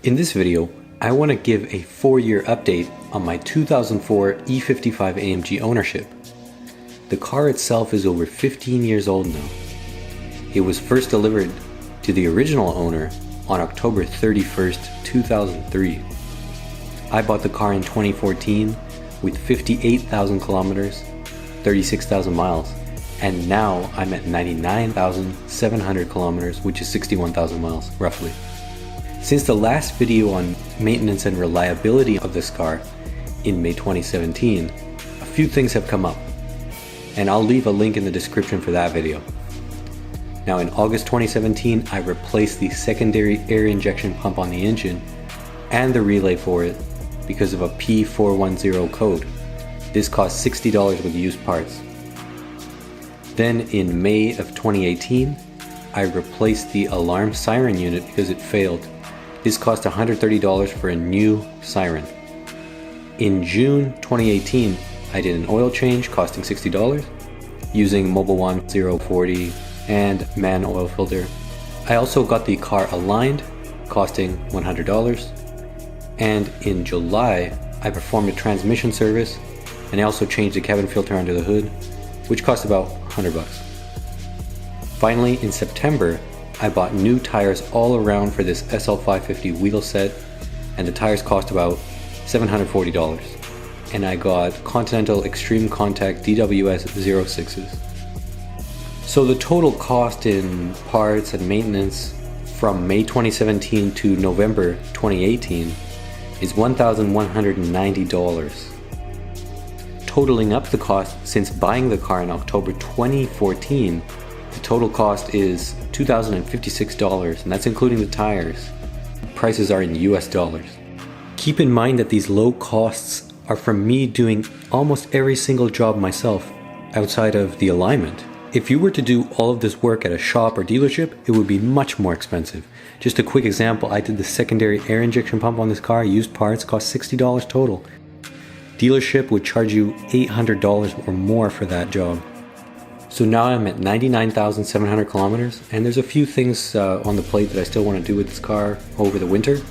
In this video, I want to give a 4-year update on my 2004 E55 AMG ownership. The car itself is over 15 years old now. It was first delivered to the original owner on October 31st, 2003. I bought the car in 2014 with 58,000 kilometers, 36,000 miles, and now I'm at 99,700 kilometers, which is 61,000 miles, roughly. Since the last video on maintenance and reliability of this car in May 2017, a few things have come up, and I'll leave a link in the description for that video. Now in August 2017, I replaced the secondary air injection pump on the engine and the relay for it because of a P410 code. This cost $60 with used parts. Then in May of 2018, I replaced the alarm siren unit because it failed. This cost $130 for a new siren. In June 2018, I did an oil change costing $60 using Mobil 1 040 and MAN oil filter. I also got the car aligned, costing $100. And in July, I performed a transmission service, and I also changed the cabin filter under the hood, which cost about $100. Finally, in September, I bought new tires all around for this SL550 wheel set, and the tires cost about $740. And I got Continental Extreme Contact DWS 06s. So the total cost in parts and maintenance from May 2017 to November 2018 is $1,190. Totaling up the cost since buying the car in October 2014, the total cost is $2,056, and that's including the tires. Prices are in US dollars. Keep in mind that these low costs are from me doing almost every single job myself outside of the alignment. If you were to do all of this work at a shop or dealership, it would be much more expensive. Just a quick example, I did the secondary air injection pump on this car, used parts, cost $60 total. Dealership would charge you $800 or more for that job. So now I'm at 99,700 kilometers, and there's a few things on the plate that I still want to do with this car over the winter.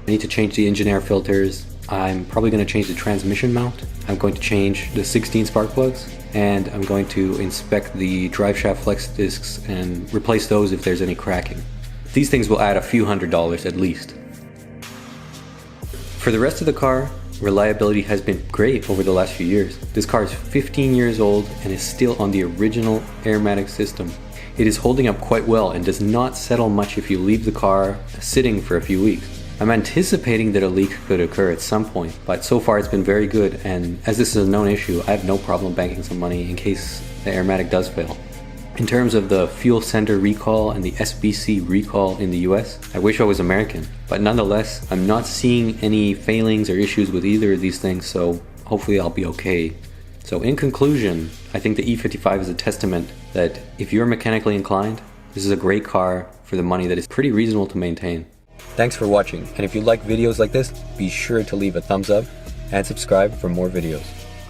I need to change the engine air filters. I'm probably going to change the transmission mount. I'm going to change the 16 spark plugs, and I'm going to inspect the drive shaft flex discs and replace those if there's any cracking. These things will add a few $100s at least. For the rest of the car, reliability has been great over the last few years. This car is 15 years old and is still on the original Airmatic system. It is holding up quite well and does not settle much if you leave the car sitting for a few weeks. I'm anticipating that a leak could occur at some point, but so far it's been very good, and as this is a known issue, I have no problem banking some money in case the Airmatic does fail. In terms of the fuel sender recall and the SBC recall in the US, I wish I was American, but nonetheless, I'm not seeing any failings or issues with either of these things, so hopefully I'll be okay. So in conclusion, I think the E55 is a testament that if you're mechanically inclined, this is a great car for the money that is pretty reasonable to maintain. Thanks for watching, and if you like videos like this, be sure to leave a thumbs up and subscribe for more videos.